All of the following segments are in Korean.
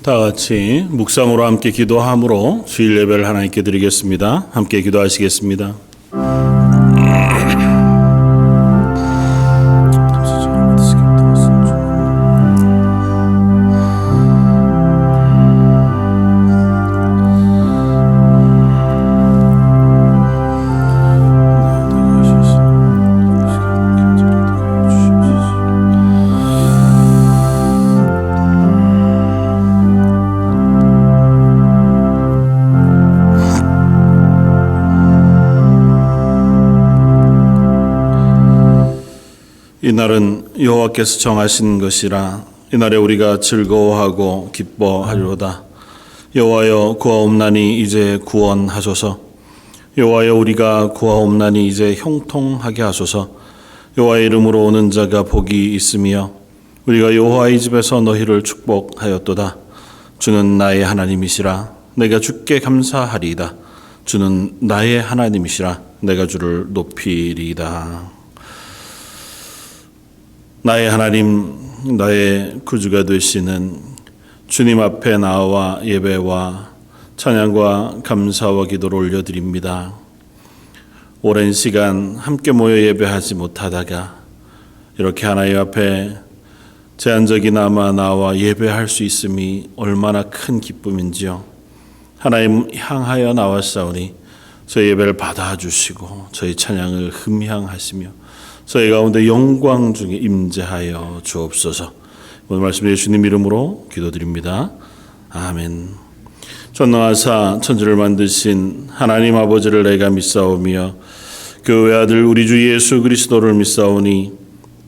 다 같이 묵상으로 함께 기도함으로 주일 예배를 하나님께 드리겠습니다. 함께 기도하시겠습니다. 이날은 여호와께서 정하신 것이라 이날에 우리가 즐거워하고 기뻐하리로다. 여호와여 구하옵나니 이제 구원하소서. 여호와여 우리가 구하옵나니 이제 형통하게 하소서. 여호와의 이름으로 오는 자가 복이 있으며 우리가 여호와의 집에서 너희를 축복하였도다. 주는 나의 하나님이시라 내가 주께 감사하리이다. 주는 나의 하나님이시라 내가 주를 높이리이다. 나의 하나님, 나의 구주가 되시는 주님 앞에 나와 예배와 찬양과 감사와 기도를 올려드립니다. 오랜 시간 함께 모여 예배하지 못하다가 이렇게 하나님 앞에 제한적이나마 나와 예배할 수 있음이 얼마나 큰 기쁨인지요. 하나님 향하여 나왔사오니 저희 예배를 받아주시고 저희 찬양을 흠향하시며 저희 가운데 영광 중에 임재하여 주옵소서. 오늘 말씀 예수님 이름으로 기도드립니다. 아멘. 전능하사 천지를 만드신 하나님 아버지를 내가 믿사오며 그 외아들 우리 주 예수 그리스도를 믿사오니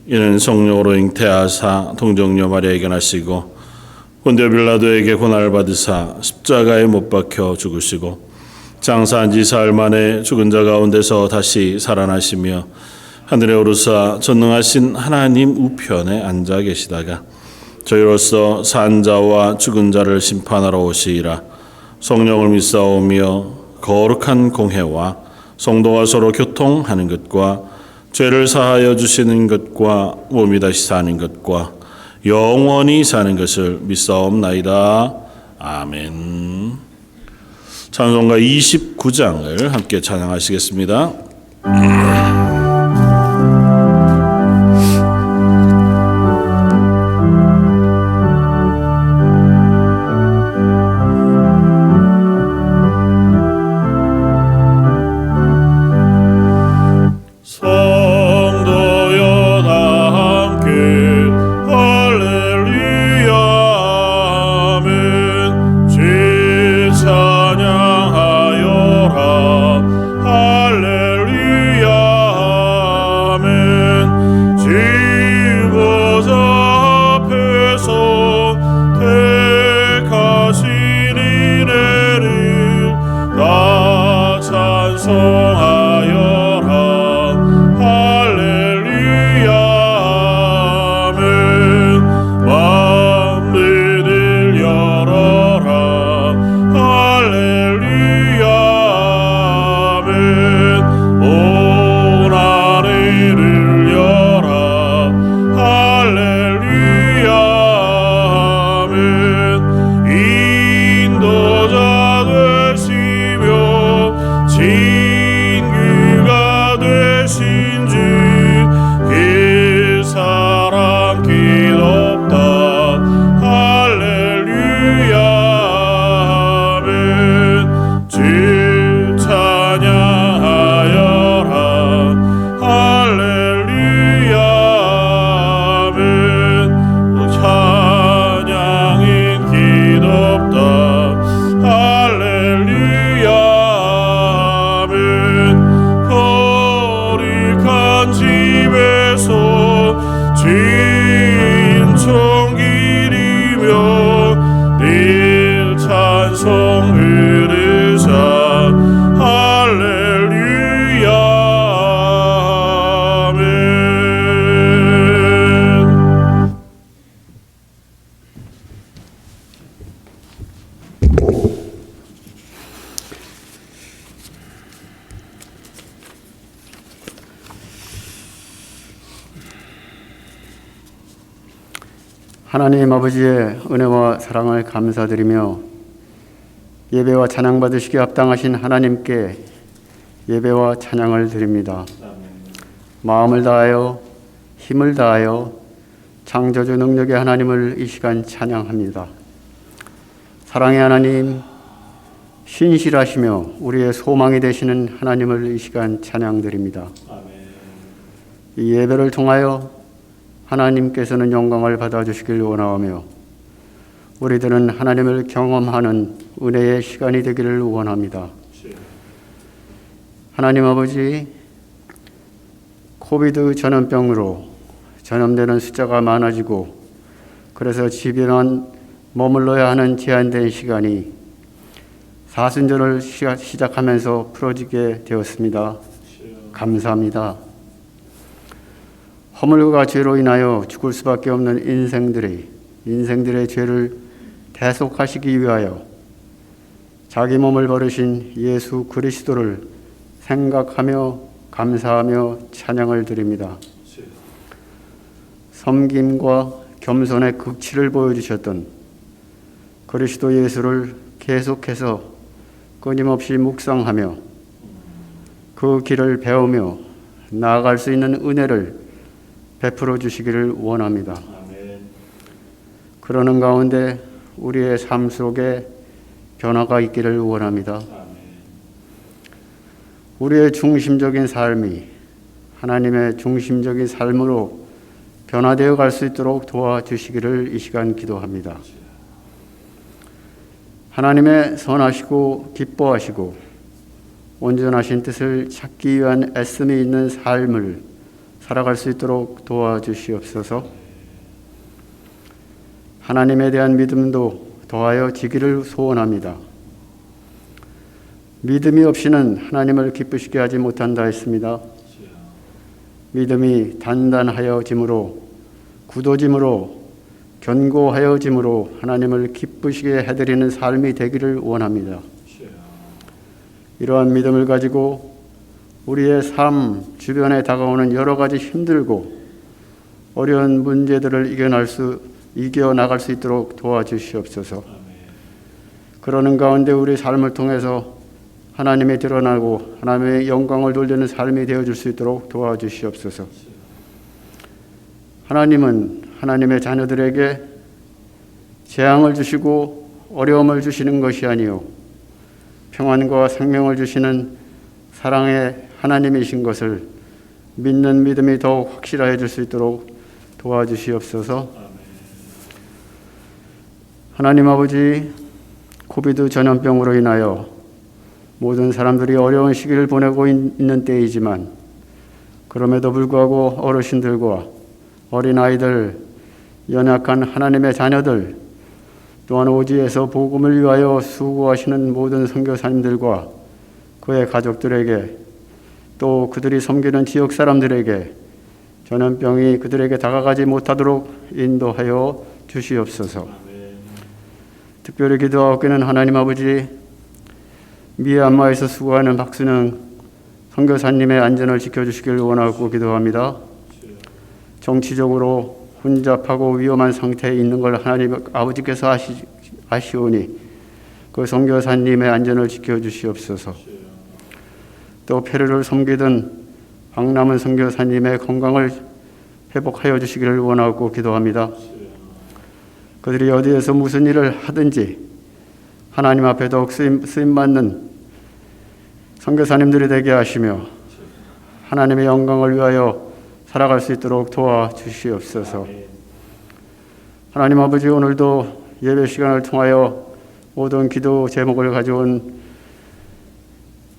이는 성령으로 잉태하사 동정녀 마리아에게 나시고 본디오 빌라도에게 고난을 받으사 십자가에 못 박혀 죽으시고 장사한 지 사흘 만에 죽은 자 가운데서 다시 살아나시며 하늘에 오르사 전능하신 하나님 우편에 앉아 계시다가 저희로서 산 자와 죽은 자를 심판하러 오시리라. 성령을 믿사오며 거룩한 공회와 성도가 서로 교통하는 것과 죄를 사하여 주시는 것과 몸이 다시 사는 것과 영원히 사는 것을 믿사옵나이다. 아멘. 찬송가 29장을 함께 찬양하시겠습니다. 찬양하여라 할렐루야 하나님 아버지의 은혜와 사랑을 감사드리며 예배와 찬양 받으시기에 합당하신 하나님께 예배와 찬양을 드립니다. 마음을 다하여 힘을 다하여 창조주 능력의 하나님을 이 시간 찬양합니다. 사랑의 하나님, 신실하시며 우리의 소망이 되시는 하나님을 이 시간 찬양드립니다. 이 예배를 통하여 하나님께서는 영광을 받아주시길 원하며 우리들은 하나님을 경험하는 은혜의 시간이 되기를 원합니다. 하나님 아버지, 코비드 전염병으로 전염되는 숫자가 많아지고 그래서 집에만 머물러야 하는 제한된 시간이 사순절을 시작하면서 풀어지게 되었습니다. 감사합니다. 허물과 죄로 인하여 죽을 수밖에 없는 인생들의 죄를 대속하시기 위하여 자기 몸을 버리신 예수 그리스도를 생각하며 감사하며 찬양을 드립니다. 섬김과 겸손의 극치를 보여주셨던 그리스도 예수를 계속해서 끊임없이 묵상하며 그 길을 배우며 나아갈 수 있는 은혜를 베풀어 주시기를 원합니다. 아멘. 그러는 가운데 우리의 삶 속에 변화가 있기를 원합니다. 아멘. 우리의 중심적인 삶이 하나님의 중심적인 삶으로 변화되어 갈 수 있도록 도와주시기를 이 시간 기도합니다. 하나님의 선하시고 기뻐하시고 온전하신 뜻을 찾기 위한 애씀이 있는 삶을 살아갈 수 있도록 도와주시옵소서. 하나님에 대한 믿음도 더하여 지기를 소원합니다. 믿음이 없이는 하나님을 기쁘시게 하지 못한다 했습니다. 믿음이 단단하여짐으로 굳어짐으로 견고하여짐으로 하나님을 기쁘시게 해드리는 삶이 되기를 원합니다. 이러한 믿음을 가지고 우리의 삶 주변에 다가오는 여러 가지 힘들고 어려운 문제들을 이겨나갈 수 있도록 도와주시옵소서. 그러는 가운데 우리 삶을 통해서 하나님이 드러나고 하나님의 영광을 돌리는 삶이 되어줄 수 있도록 도와주시옵소서. 하나님은 하나님의 자녀들에게 재앙을 주시고 어려움을 주시는 것이 아니요 평안과 생명을 주시는 사랑의 하나님이신 것을 믿는 믿음이 더욱 확실해질 수 있도록 도와주시옵소서. 하나님 아버지, 코비드 전염병으로 인하여 모든 사람들이 어려운 시기를 보내고 있는 때이지만 그럼에도 불구하고 어르신들과 어린아이들, 연약한 하나님의 자녀들, 또한 오지에서 복음을 위하여 수고하시는 모든 선교사님들과 그의 가족들에게 또 그들이 섬기는 지역 사람들에게 전염병이 그들에게 다가가지 못하도록 인도하여 주시옵소서. 특별히 기도하옵기는 하나님 아버지, 미얀마에서 수고하는 박순영 선교사님의 안전을 지켜주시길 원하고 기도합니다. 정치적으로 혼잡하고 위험한 상태에 있는 걸 하나님 아버지께서 아시오니 그 선교사님의 안전을 지켜주시옵소서. 또 페루를 섬기던 박남은 선교사님의 건강을 회복하여 주시기를 원하고 기도합니다. 그들이 어디에서 무슨 일을 하든지 하나님 앞에 더욱 쓰임받는 선교사님들이 되게 하시며 하나님의 영광을 위하여 살아갈 수 있도록 도와주시옵소서. 하나님 아버지, 오늘도 예배 시간을 통하여 모든 기도 제목을 가져온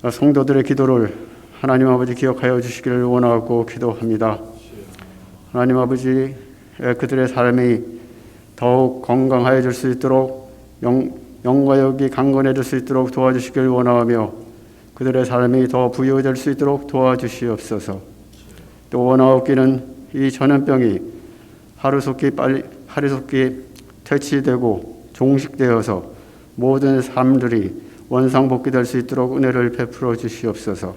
성도들의 기도를 하나님 아버지 기억하여 주시기를 원하고 기도합니다. 하나님 아버지, 그들의 삶이 더욱 건강해질 수 있도록 영과역이 강건해질 수 있도록 도와주시길 원하며 그들의 삶이 더 부유해질 수 있도록 도와주시옵소서. 또 원하옵기는 이 전염병이 하루속히 퇴치되고 종식되어서 모든 삶들이 원상복귀될 수 있도록 은혜를 베풀어 주시옵소서.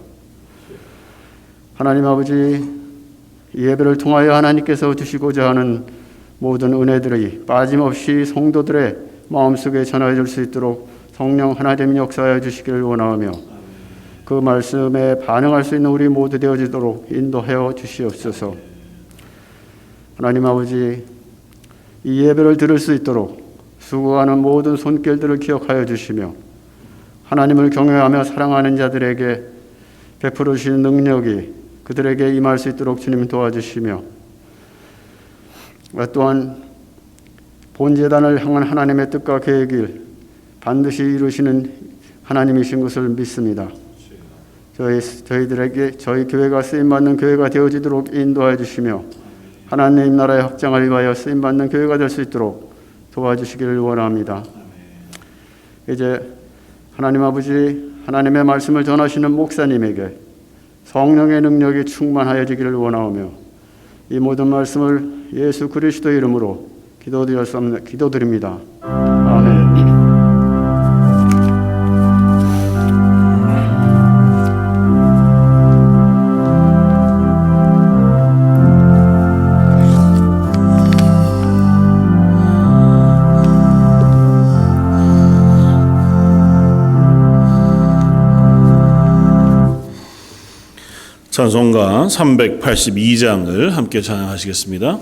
하나님 아버지, 예배를 통하여 하나님께서 주시고자 하는 모든 은혜들이 빠짐없이 성도들의 마음속에 전해질 수 있도록 성령 하나님 역사하여 주시기를 원하며 그 말씀에 반응할 수 있는 우리 모두 되어지도록 인도하여 주시옵소서. 하나님 아버지, 이 예배를 들을 수 있도록 수고하는 모든 손길들을 기억하여 주시며 하나님을 경외하며 사랑하는 자들에게 베풀어 주시는 능력이 그들에게 임할 수 있도록 주님 도와주시며 또한 본제단을 향한 하나님의 뜻과 계획을 반드시 이루시는 하나님이신 것을 믿습니다. 저희들에게 저희 교회가 쓰임받는 교회가 되어지도록 인도하여 주시며 하나님 나라의 확장을 위하여 쓰임받는 교회가 될 수 있도록 도와주시기를 원합니다. 이제 하나님 아버지, 하나님의 말씀을 전하시는 목사님에게 성령의 능력이 충만하여지기를 원하오며 이 모든 말씀을 예수 그리스도 이름으로 기도드립니다. 아멘. 찬송가 382장을 함께 찬양하시겠습니다.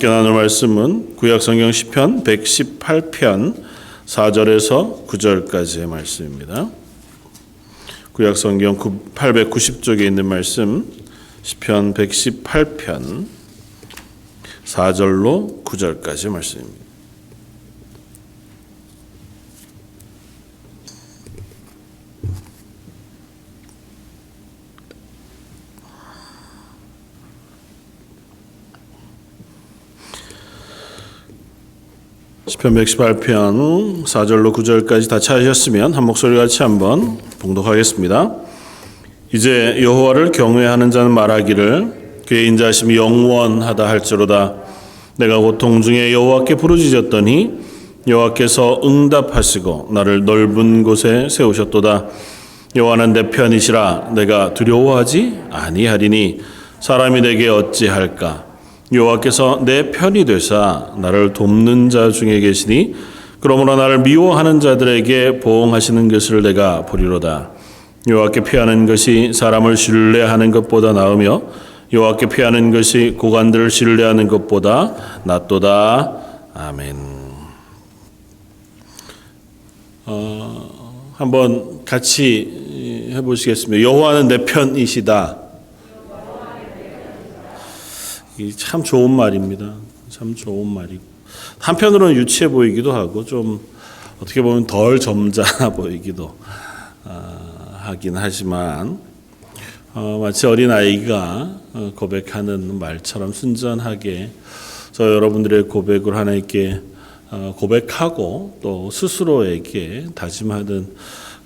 함께 나눌 말씀은 구약성경 시편 118편 4절에서 9절까지의 말씀입니다. 구약성경 890쪽에 있는 말씀 시편 118편 4절로 9절까지의 말씀입니다. 시편 118편 4절로 9절까지 다 찾으셨으면 한 목소리 같이 한번 봉독하겠습니다. 이제 여호와를 경외하는 자는 말하기를 그의 인자하심이 영원하다 할지로다. 내가 고통 중에 여호와께 부르짖었더니 여호와께서 응답하시고 나를 넓은 곳에 세우셨도다. 여호와는 내 편이시라. 내가 두려워하지 아니하리니 사람이 내게 어찌할까. 여호와께서 내 편이 되사 나를 돕는 자 중에 계시니 그러므로 나를 미워하는 자들에게 보응하시는 것을 내가 보리로다. 여호와께 피하는 것이 사람을 신뢰하는 것보다 나으며 여호와께 피하는 것이 고관들을 신뢰하는 것보다 낫도다. 아멘. 한번 같이 해보시겠습니다. 여호와는 내 편이시다. 참 좋은 말입니다. 참 좋은 말이고 한편으로는 유치해 보이기도 하고 좀 어떻게 보면 덜 점잖아 보이기도 하긴 하지만 마치 어린아이가 고백하는 말처럼 순전하게 저 여러분들의 고백을 하나님께 고백하고 또 스스로에게 다짐하는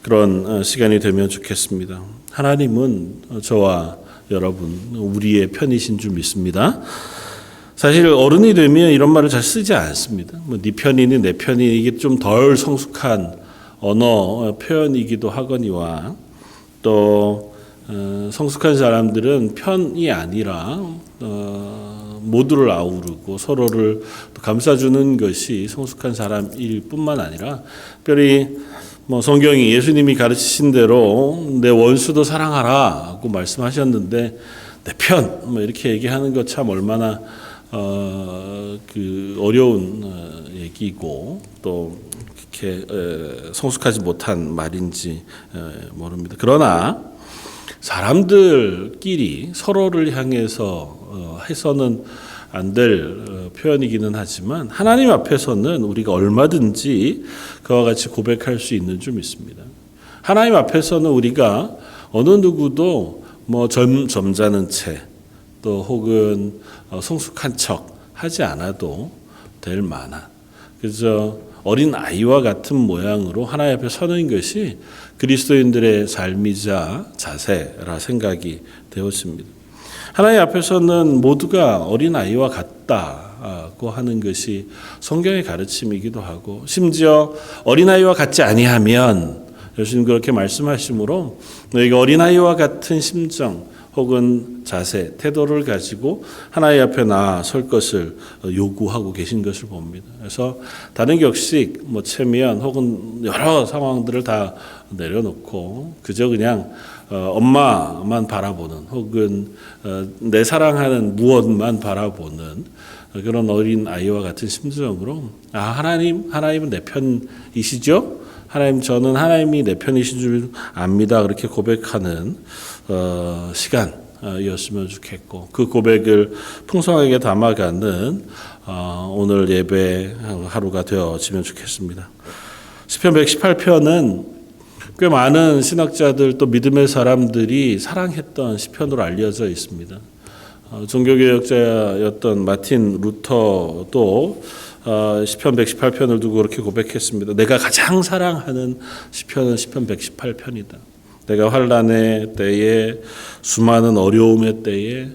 그런 시간이 되면 좋겠습니다. 하나님은 저와 여러분 우리의 편이신 줄 믿습니다. 사실 어른이 되면 이런 말을 잘 쓰지 않습니다. 뭐 네 편이니 내 편이니 이게 좀 덜 성숙한 언어 표현이기도 하거니와 또 성숙한 사람들은 편이 아니라 모두를 아우르고 서로를 감싸주는 것이 성숙한 사람일 뿐만 아니라 특별히 성경이 예수님이 가르치신 대로 내 원수도 사랑하라고 말씀하셨는데 내 편 이렇게 얘기하는 것 참 얼마나 어려운 얘기고 또 그렇게 성숙하지 못한 말인지 모릅니다. 그러나 사람들끼리 서로를 향해서 해서는 안 될 표현이기는 하지만 하나님 앞에서는 우리가 얼마든지 그와 같이 고백할 수 있는 줄 믿습니다. 하나님 앞에서는 우리가 어느 누구도 점잖은 채 또 혹은 성숙한 척 하지 않아도 될 만한 그저 어린 아이와 같은 모양으로 하나님 앞에 서는 것이 그리스도인들의 삶이자 자세라 생각이 되었습니다. 하나님 앞에서는 모두가 어린아이와 같다고 하는 것이 성경의 가르침이기도 하고 심지어 어린아이와 같지 아니하면 예수님 그렇게 말씀하시므로 너희가 어린아이와 같은 심정 혹은 자세, 태도를 가지고 하나님 앞에 나설 것을 요구하고 계신 것을 봅니다. 그래서 다른 격식, 체면 혹은 여러 상황들을 다 내려놓고 그저 그냥 엄마만 바라보는 혹은 내 사랑하는 무엇만 바라보는 그런 어린 아이와 같은 심정으로 하나님은 내 편이시죠? 하나님 저는 하나님이 내 편이신 줄 압니다. 그렇게 고백하는 시간이었으면 좋겠고 그 고백을 풍성하게 담아가는 오늘 예배 하루가 되어지면 좋겠습니다. 시편 118편은 꽤 많은 신학자들 또 믿음의 사람들이 사랑했던 시편으로 알려져 있습니다. 종교개혁자였던 마틴 루터도 시편 118편을 두고 그렇게 고백했습니다. 내가 가장 사랑하는 시편은 시편 118편이다. 내가 환난의 때에 수많은 어려움의 때에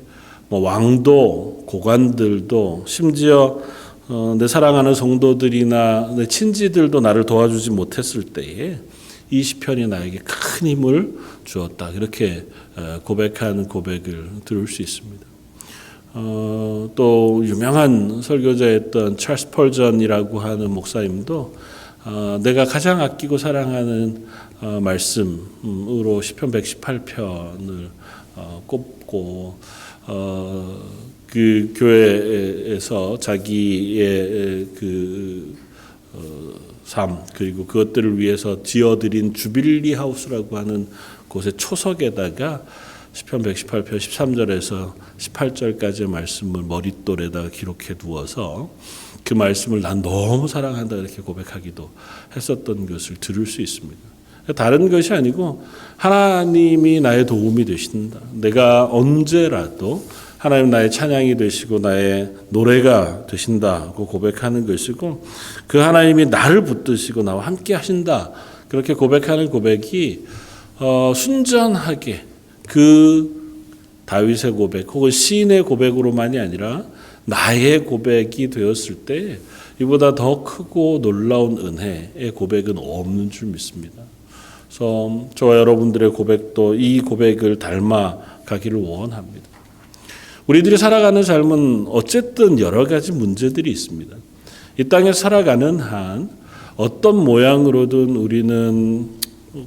왕도 고관들도 심지어 내 사랑하는 성도들이나 내 친지들도 나를 도와주지 못했을 때에 이 시편이 나에게 큰 힘을 주었다. 이렇게 고백하는 고백을 들을 수 있습니다. 또 유명한 설교자였던 찰스 펄전이라고 하는 목사님도 내가 가장 아끼고 사랑하는 말씀으로 시편 118편을 꼽고 그 교회에서 자기의 삶 그리고 그것들을 위해서 지어드린 주빌리 하우스라고 하는 곳의 초석에다가 시편 118편 13절에서 18절까지의 말씀을 머릿돌에다가 기록해 두어서 그 말씀을 난 너무 사랑한다 이렇게 고백하기도 했었던 것을 들을 수 있습니다. 다른 것이 아니고 하나님이 나의 도움이 되신다. 내가 언제라도 하나님 나의 찬양이 되시고 나의 노래가 되신다고 고백하는 것이고 그 하나님이 나를 붙드시고 나와 함께 하신다. 그렇게 고백하는 고백이 순전하게 그 다윗의 고백 혹은 시인의 고백으로만이 아니라 나의 고백이 되었을 때 이보다 더 크고 놀라운 은혜의 고백은 없는 줄 믿습니다. 그래서 저와 여러분들의 고백도 이 고백을 닮아가기를 원합니다. 우리들이 살아가는 삶은 어쨌든 여러 가지 문제들이 있습니다. 이 땅에 살아가는 한 어떤 모양으로든 우리는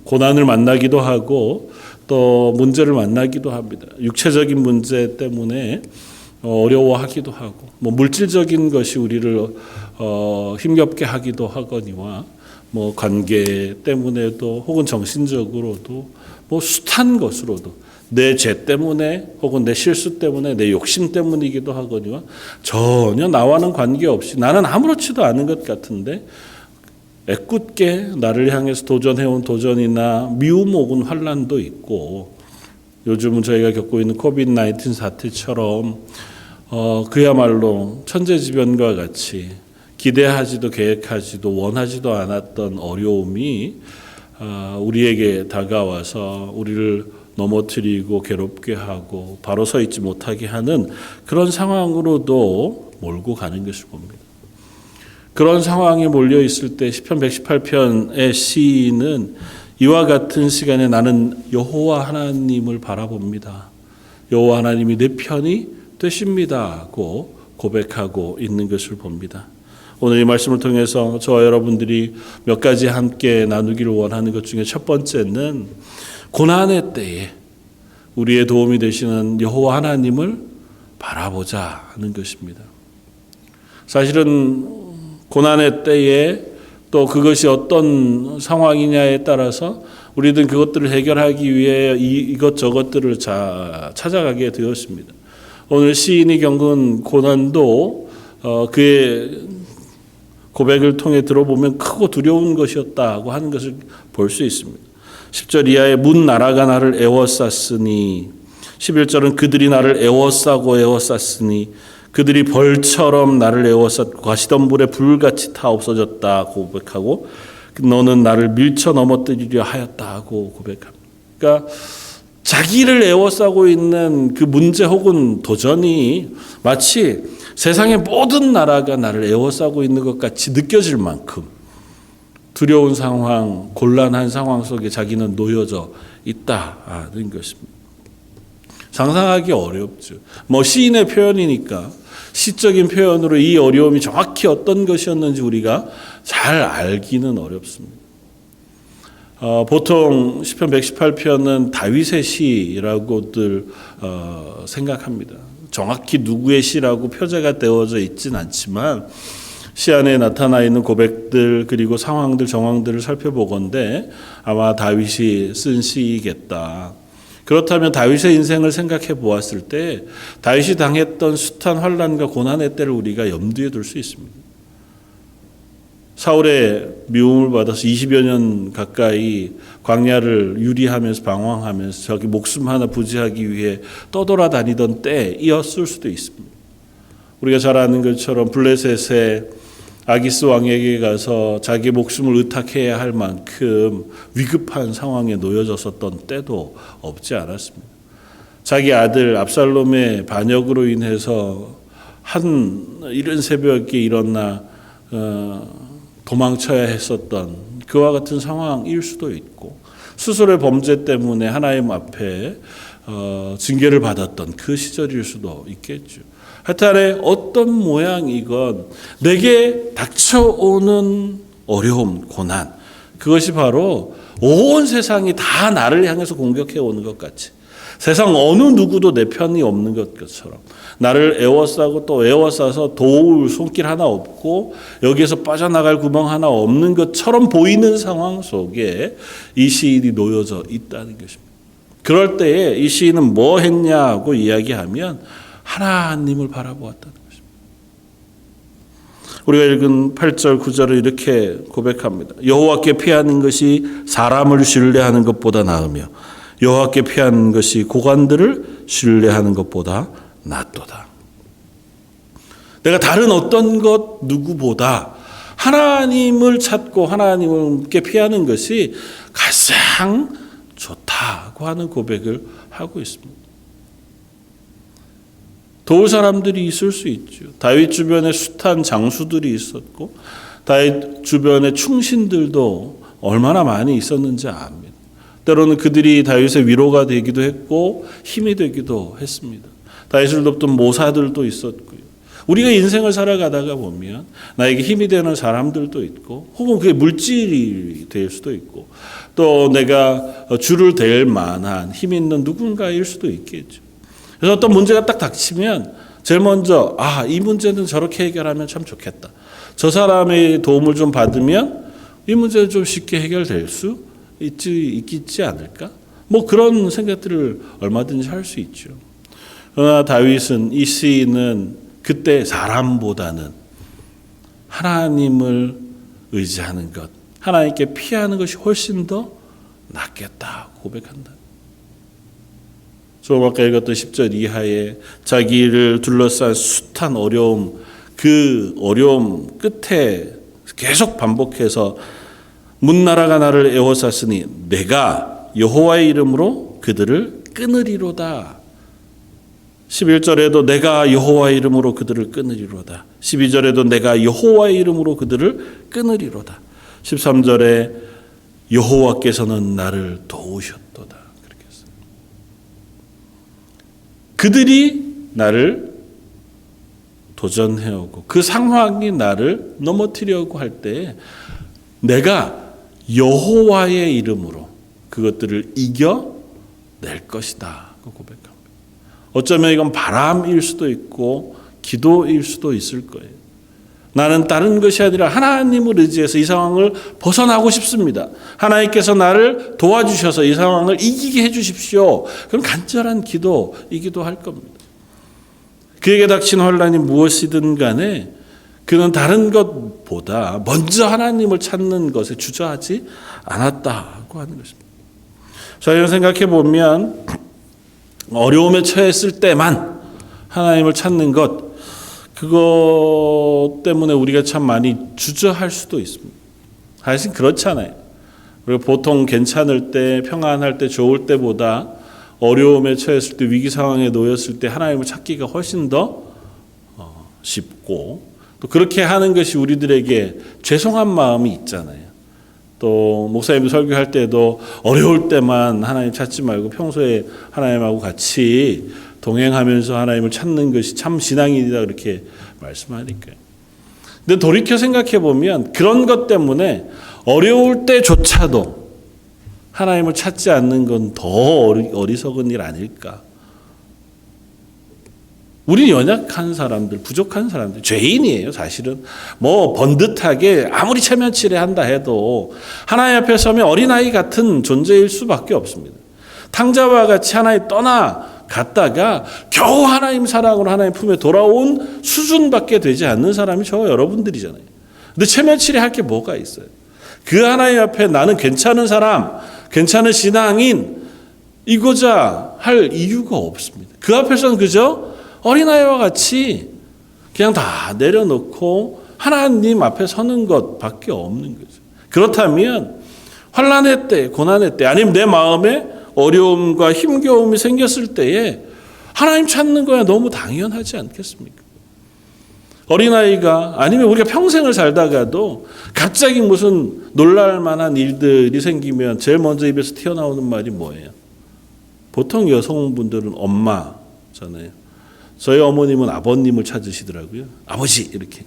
고난을 만나기도 하고 또 문제를 만나기도 합니다. 육체적인 문제 때문에 어려워하기도 하고 뭐 물질적인 것이 우리를 힘겹게 하기도 하거니와 뭐 관계 때문에도 혹은 정신적으로도 뭐 숱한 것으로도 내 죄 때문에 혹은 내 실수 때문에 내 욕심 때문이기도 하거니와 전혀 나와는 관계없이 나는 아무렇지도 않은 것 같은데 애꿎게 나를 향해서 도전해온 도전이나 미움 혹은 환난도 있고 요즘은 저희가 겪고 있는 코비드-19 사태처럼 그야말로 천재지변과 같이 기대하지도 계획하지도 원하지도 않았던 어려움이 우리에게 다가와서 우리를 넘어뜨리고 괴롭게 하고 바로 서 있지 못하게 하는 그런 상황으로도 몰고 가는 것을 봅니다. 그런 상황에 몰려 있을 때 시편 118편의 시인은 이와 같은 시간에 나는 여호와 하나님을 바라봅니다. 여호와 하나님이 내 편이 되십니다고 고백하고 있는 것을 봅니다. 오늘 이 말씀을 통해서 저와 여러분들이 몇 가지 함께 나누기를 원하는 것 중에 첫 번째는 고난의 때에 우리의 도움이 되시는 여호와 하나님을 바라보자 하는 것입니다. 사실은 고난의 때에 또 그것이 어떤 상황이냐에 따라서 우리는 그것들을 해결하기 위해 이것저것들을 찾아가게 되었습니다. 오늘 시인이 겪은 고난도 그의 고백을 통해 들어보면 크고 두려운 것이었다고 하는 것을 볼 수 있습니다. 10절 이하에 문 나라가 나를 에워쌌으니 11절은 그들이 나를 에워싸고 그들이 벌처럼 나를 에워쌌고 가시던 불에 불같이 타 없어졌다 고백하고 너는 나를 밀쳐 넘어뜨리려 하였다고 고백합니다. 그러니까 자기를 에워싸고 있는 그 문제 혹은 도전이 마치 세상의 모든 나라가 나를 에워싸고 있는 것 같이 느껴질 만큼 두려운 상황, 곤란한 상황 속에 자기는 놓여져 있다는 것입니다. 상상하기 어렵죠. 뭐 시인의 표현이니까 시적인 표현으로 이 어려움이 정확히 어떤 것이었는지 우리가 잘 알기는 어렵습니다. 보통 시편 118편은 다윗의 시라고들 생각합니다. 정확히 누구의 시라고 표제가 되어져 있진 않지만 시 안에 나타나 있는 고백들 그리고 상황들 정황들을 살펴보건대 아마 다윗이 쓴 시이겠다. 그렇다면 다윗의 인생을 생각해 보았을 때 다윗이 당했던 숱한 환난과 고난의 때를 우리가 염두에 둘 수 있습니다. 사울의 미움을 받아서 20여 년 가까이 광야를 유리하면서 방황하면서 자기 목숨 하나 부지하기 위해 떠돌아다니던 때이었을 수도 있습니다. 우리가 잘 아는 것처럼 블레셋의 아기스 왕에게 가서 자기 목숨을 의탁해야 할 만큼 위급한 상황에 놓여졌었던 때도 없지 않았습니다. 자기 아들 압살롬의 반역으로 인해서 한 이른 새벽에 일어나 도망쳐야 했었던 그와 같은 상황일 수도 있고 스스로의 범죄 때문에 하나님 앞에 징계를 받았던 그 시절일 수도 있겠죠. 하여튼 어떤 모양이건 내게 닥쳐오는 어려움, 고난 그것이 바로 온 세상이 다 나를 향해서 공격해 오는 것 같이 세상 어느 누구도 내 편이 없는 것처럼 나를 애워싸고 또 애워싸서 도울 손길 하나 없고 여기에서 빠져나갈 구멍 하나 없는 것처럼 보이는 상황 속에 이 시인이 놓여져 있다는 것입니다. 그럴 때에 이 시인은 뭐 했냐고 이야기하면 하나님을 바라보았다는 것입니다. 우리가 읽은 8절 9절을 이렇게 고백합니다. 여호와께 피하는 것이 사람을 신뢰하는 것보다 나으며 여호와께 피하는 것이 고관들을 신뢰하는 것보다 낫도다. 내가 다른 어떤 것 누구보다 하나님을 찾고 하나님께 피하는 것이 가장 좋다고 하는 고백을 하고 있습니다. 도울 사람들이 있을 수 있죠. 다윗 주변에 숱한 장수들이 있었고 다윗 주변에 충신들도 얼마나 많이 있었는지 압니다. 때로는 그들이 다윗의 위로가 되기도 했고 힘이 되기도 했습니다. 다윗을 돕던 모사들도 있었고요. 우리가 인생을 살아가다가 보면 나에게 힘이 되는 사람들도 있고 혹은 그게 물질이 될 수도 있고 또 내가 줄을 댈 만한 힘 있는 누군가일 수도 있겠죠. 그래서 어떤 문제가 딱 닥치면 제일 먼저 이 문제는 저렇게 해결하면 참 좋겠다. 저 사람의 도움을 좀 받으면 이 문제는 좀 쉽게 해결될 수 있지 않을까? 뭐 그런 생각들을 얼마든지 할 수 있죠. 그러나 다윗은 이 시인은 그때 사람보다는 하나님을 의지하는 것, 하나님께 피하는 것이 훨씬 더 낫겠다 고백한다. 조금 아까 읽었던 10절 이하에 자기를 둘러싼 숱한 어려움, 그 어려움 끝에 계속 반복해서 문나라가 나를 애워쌌으니 내가 여호와의 이름으로 그들을 끊으리로다. 11절에도 내가 여호와의 이름으로 그들을 끊으리로다. 12절에도 내가 여호와의 이름으로 그들을 끊으리로다. 13절에 여호와께서는 나를 도우셨도다. 그렇게 했어요. 그들이 나를 도전해오고 그 상황이 나를 넘어뜨리려고 할 때 내가 여호와의 이름으로 그것들을 이겨낼 것이다. 고백합니다. 어쩌면 이건 바람일 수도 있고 기도일 수도 있을 거예요. 나는 다른 것이 아니라 하나님을 의지해서 이 상황을 벗어나고 싶습니다. 하나님께서 나를 도와주셔서 이 상황을 이기게 해주십시오. 그럼 간절한 기도이기도 할 겁니다. 그에게 닥친 혼란이 무엇이든 간에 그는 다른 것보다 먼저 하나님을 찾는 것에 주저하지 않았다고 하는 것입니다. 저희가 생각해 보면 어려움에 처했을 때만 하나님을 찾는 것, 그것 때문에 우리가 참 많이 주저할 수도 있습니다. 사실 그렇잖아요. 우리가 보통 괜찮을 때, 평안할 때, 좋을 때보다 어려움에 처했을 때, 위기 상황에 놓였을 때 하나님을 찾기가 훨씬 더 쉽고 또 그렇게 하는 것이 우리들에게 죄송한 마음이 있잖아요. 또 목사님 설교할 때도 어려울 때만 하나님 찾지 말고 평소에 하나님하고 같이 동행하면서 하나님을 찾는 것이 참 신앙이다 그렇게 말씀하니까요. 근데 돌이켜 생각해 보면 그런 것 때문에 어려울 때조차도 하나님을 찾지 않는 건 더 어리석은 일 아닐까. 우리 연약한 사람들, 부족한 사람들, 죄인이에요. 사실은 뭐 번듯하게 아무리 체면치레 한다 해도 하나님 앞에 서면 어린아이 같은 존재일 수밖에 없습니다. 탕자와 같이 하나님 떠나갔다가 겨우 하나님 사랑으로 하나님 품에 돌아온 수준밖에 되지 않는 사람이 저 여러분들이잖아요. 근데 체면치레 할 게 뭐가 있어요? 그 하나님 앞에 나는 괜찮은 사람, 괜찮은 신앙인 이고자 할 이유가 없습니다. 그 앞에서는 그저 어린아이와 같이 그냥 다 내려놓고 하나님 앞에 서는 것밖에 없는 거죠. 그렇다면 환난의 때, 고난의 때 아니면 내 마음에 어려움과 힘겨움이 생겼을 때에 하나님 찾는 거야 너무 당연하지 않겠습니까? 어린아이가 아니면 우리가 평생을 살다가도 갑자기 무슨 놀랄 만한 일들이 생기면 제일 먼저 입에서 튀어나오는 말이 뭐예요? 보통 여성분들은 엄마잖아요. 저희 어머님은 아버님을 찾으시더라고요. 아버지 이렇게.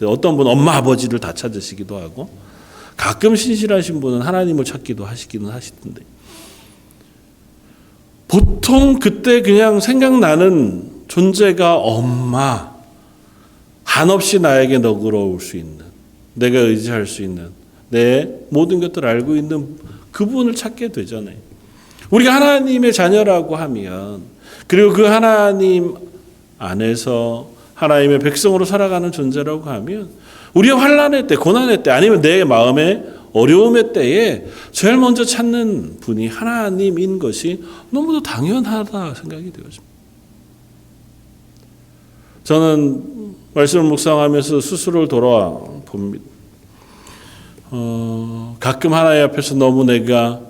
어떤 분은 엄마 아버지를 다 찾으시기도 하고 가끔 신실하신 분은 하나님을 찾기도 하시기는 하시던데 보통 그때 그냥 생각나는 존재가 엄마, 한없이 나에게 너그러울 수 있는, 내가 의지할 수 있는, 내 모든 것들을 알고 있는 그분을 찾게 되잖아요. 우리가 하나님의 자녀라고 하면, 그리고 그 하나님 안에서 하나님의 백성으로 살아가는 존재라고 하면, 우리의 환난의 때, 고난의 때, 아니면 내 마음의 어려움의 때에 제일 먼저 찾는 분이 하나님인 것이 너무도 당연하다 생각이 되어집니다. 저는 말씀을 묵상하면서 스스로를 돌아봅니다. 가끔 하나님 앞에서 너무 내가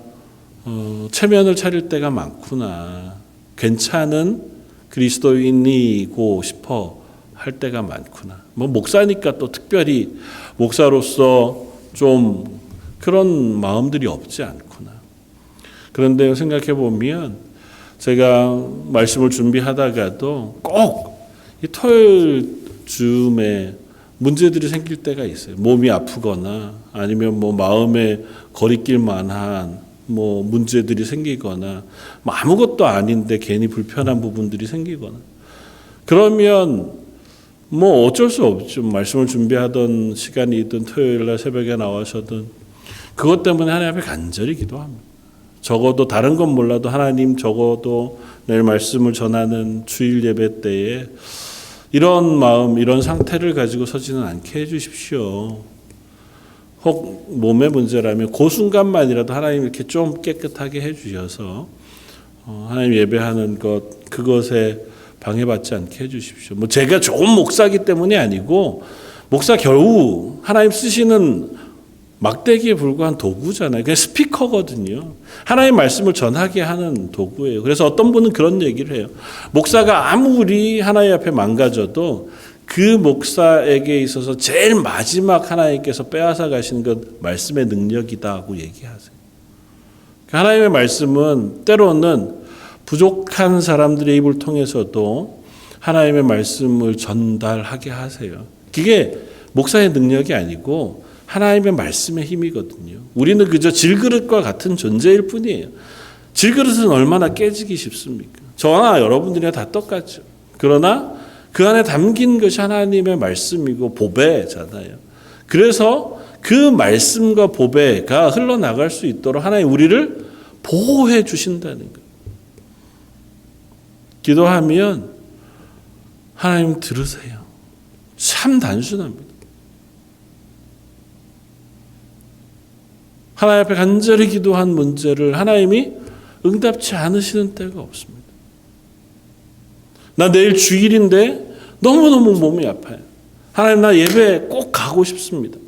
체면을 차릴 때가 많구나. 괜찮은 그리스도인이고 싶어 할 때가 많구나. 뭐 목사니까 또 특별히 목사로서 좀 그런 마음들이 없지 않구나. 그런데 생각해 보면 제가 말씀을 준비하다가도 꼭 이 토요일 즈음에 문제들이 생길 때가 있어요. 몸이 아프거나 아니면 뭐 마음에 거리낄 만한 뭐 문제들이 생기거나 뭐 아무것도 아닌데 괜히 불편한 부분들이 생기거나 그러면 뭐 어쩔 수 없죠. 말씀을 준비하던 시간이든 토요일 날 새벽에 나와서든 그것 때문에 하나님 앞에 간절히 기도합니다. 적어도 다른 건 몰라도 하나님 적어도 내일 말씀을 전하는 주일 예배 때에 이런 마음, 이런 상태를 가지고 서지는 않게 해주십시오. 혹 몸의 문제라면 그 순간만이라도 하나님 이렇게 좀 깨끗하게 해주셔서 하나님 예배하는 것 그것에 방해받지 않게 해주십시오. 뭐 제가 좋은 목사기 때문이 아니고 목사 겨우 하나님 쓰시는 막대기에 불과한 도구잖아요. 그냥 스피커거든요. 하나님 말씀을 전하게 하는 도구예요. 그래서 어떤 분은 그런 얘기를 해요. 목사가 아무리 하나님 앞에 망가져도 그 목사에게 있어서 제일 마지막 하나님께서 빼앗아 가시는 것 말씀의 능력이다고 얘기하세요. 하나님의 말씀은 때로는 부족한 사람들의 입을 통해서도 하나님의 말씀을 전달하게 하세요. 그게 목사의 능력이 아니고 하나님의 말씀의 힘이거든요. 우리는 그저 질그릇과 같은 존재일 뿐이에요. 질그릇은 얼마나 깨지기 쉽습니까? 저나 여러분들이나 다 똑같죠. 그러나 그 안에 담긴 것이 하나님의 말씀이고 보배잖아요. 그래서 그 말씀과 보배가 흘러나갈 수 있도록 하나님 우리를 보호해 주신다는 거예요. 기도하면 하나님 들으세요. 참 단순합니다. 하나님 앞에 간절히 기도한 문제를 하나님이 응답치 않으시는 때가 없습니다. 나 내일 주일인데 너무너무 몸이 아파요. 하나님 나 예배 꼭 가고 싶습니다.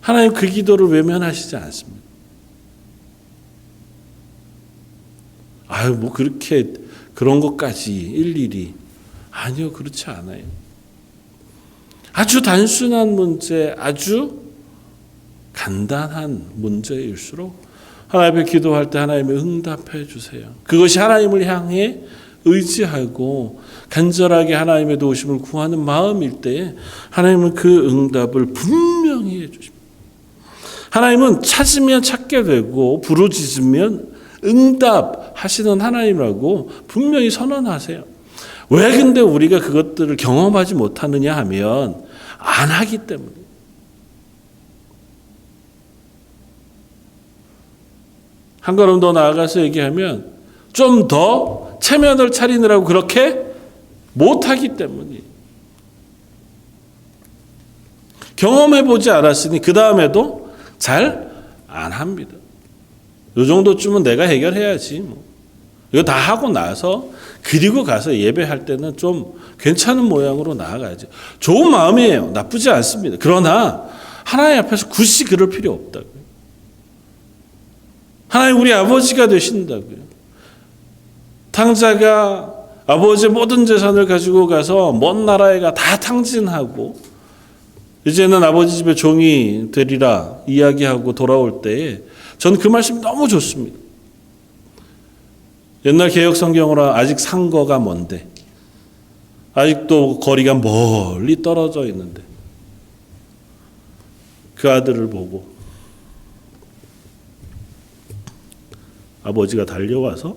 하나님 그 기도를 외면하시지 않습니다. 아유 뭐 그렇게 그런 것까지 일일이 아니요 그렇지 않아요. 아주 단순한 문제 아주 간단한 문제일수록 하나님 앞에 기도할 때 하나님이 응답해 주세요. 그것이 하나님을 향해 의지하고 간절하게 하나님의 도우심을 구하는 마음일 때에 하나님은 그 응답을 분명히 해주십니다. 하나님은 찾으면 찾게 되고 부르짖으면 응답하시는 하나님이라고 분명히 선언하세요. 왜 근데 우리가 그것들을 경험하지 못하느냐 하면 안 하기 때문에. 한 걸음 더 나아가서 얘기하면 좀 더 체면을 차리느라고 그렇게 못하기 때문이에요. 경험해보지 않았으니 그 다음에도 잘 안 합니다. 이 정도쯤은 내가 해결해야지. 뭐. 이거 다 하고 나서 그리고 가서 예배할 때는 좀 괜찮은 모양으로 나아가야지. 좋은 마음이에요. 나쁘지 않습니다. 그러나 하나님 앞에서 굳이 그럴 필요 없다고요. 하나님 우리 아버지가 되신다고요. 탕자가 아버지의 모든 재산을 가지고 가서 먼 나라에 가 다 탕진하고 이제는 아버지 집에 종이 되리라 이야기하고 돌아올 때에 저는 그 말씀이 너무 좋습니다. 옛날 개역 성경으로 아직 상거가 먼데 아직도 거리가 멀리 떨어져 있는데 그 아들을 보고 아버지가 달려와서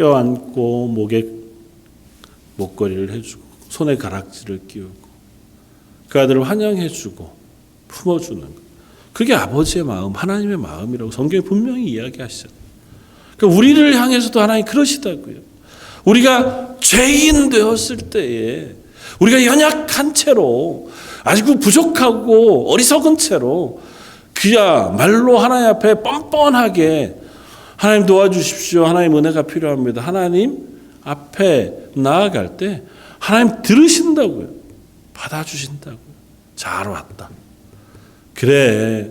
껴안고 목에 목걸이를 해주고 손에 가락지를 끼우고 그 아들을 환영해주고 품어주는 것. 그게 아버지의 마음, 하나님의 마음이라고 성경이 분명히 이야기하시잖아요. 그러니까 우리를 향해서도 하나님 그러시다고요. 우리가 죄인 되었을 때에 우리가 연약한 채로 아직도 부족하고 어리석은 채로 그야말로 하나님 앞에 뻔뻔하게 하나님 도와주십시오. 하나님 은혜가 필요합니다. 하나님 앞에 나아갈 때 하나님 들으신다고요. 받아주신다고요. 잘 왔다. 그래,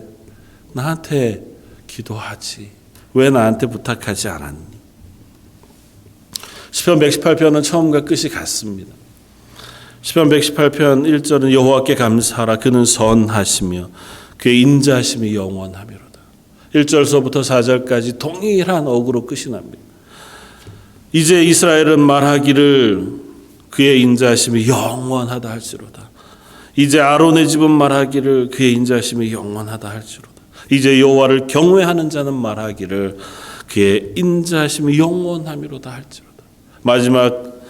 나한테 기도하지. 왜 나한테 부탁하지 않았니? 시편 118편은 처음과 끝이 같습니다. 시편 118편 1절은 여호와께 감사하라. 그는 선하시며 그의 인자하심이 영원하미로다. 1절서부터 4절까지 동일한 어구로 끝이 납니다. 이제 이스라엘은 말하기를 그의 인자하심이 영원하다 할지로다. 이제 아론의 집은 말하기를 그의 인자하심이 영원하다 할지로다. 이제 여호와를 경외하는 자는 말하기를 그의 인자하심이 영원하미로다 할지로다. 마지막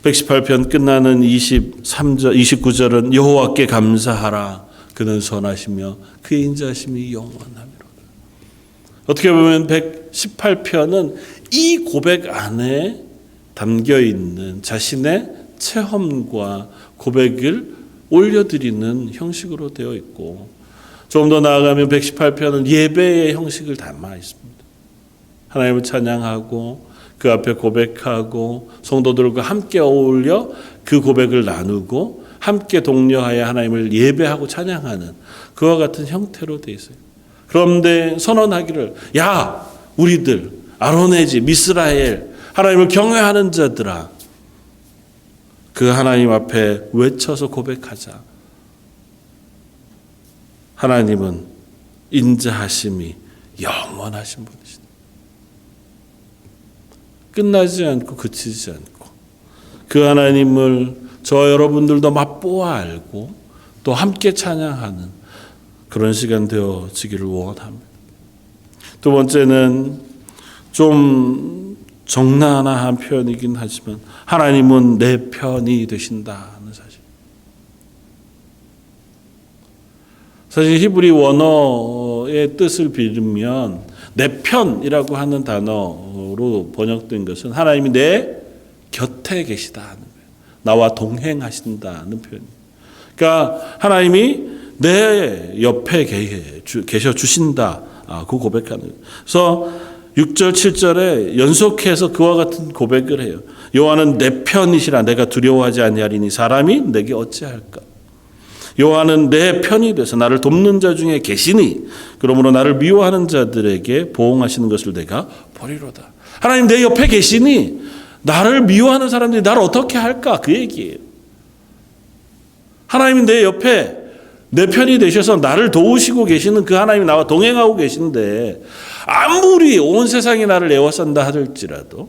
118편 끝나는 23절, 29절은 여호와께 감사하라. 그는 선하시며 그의 인자하심이 영원하미로다. 어떻게 보면 118편은 이 고백 안에 담겨 있는 자신의 체험과 고백을 올려드리는 형식으로 되어 있고, 조금 더 나아가면 118편은 예배의 형식을 담아 있습니다. 하나님을 찬양하고 그 앞에 고백하고 성도들과 함께 어울려 그 고백을 나누고 함께 독려하여 하나님을 예배하고 찬양하는 그와 같은 형태로 되어 있어요. 그런데 선언하기를 야 우리들 아론의 집 이스라엘 하나님을 경외하는 자들아 그 하나님 앞에 외쳐서 고백하자. 하나님은 인자하심이 영원하신 분이시다. 끝나지 않고 그치지 않고 그 하나님을 저 여러분들도 맛보아 알고 또 함께 찬양하는 그런 시간 되어지기를 원합니다. 두 번째는 좀 적나라한 표현이긴 하지만 하나님은 내 편이 되신다는 사실. 사실 히브리 원어의 뜻을 빌으면 내 편이라고 하는 단어로 번역된 것은 하나님이 내 곁에 계시다는 거예요. 나와 동행하신다는 표현이에요. 그러니까 하나님이 내 옆에 계셔 주신다. 그 고백하는 거예요. 그래서 6절 7절에 연속해서 그와 같은 고백을 해요. 여호와는 내 편이시라 내가 두려워하지 아니하리니 사람이 내게 어찌할까. 여호와는 내 편이 돼서 나를 돕는 자 중에 계시니 그러므로 나를 미워하는 자들에게 보응하시는 것을 내가 보리로다. 하나님 내 옆에 계시니 나를 미워하는 사람들이 나를 어떻게 할까 그 얘기예요. 하나님이 내 옆에 내 편이 되셔서 나를 도우시고 계시는 그 하나님이 나와 동행하고 계신데 아무리 온 세상이 나를 에워싼다 하더라도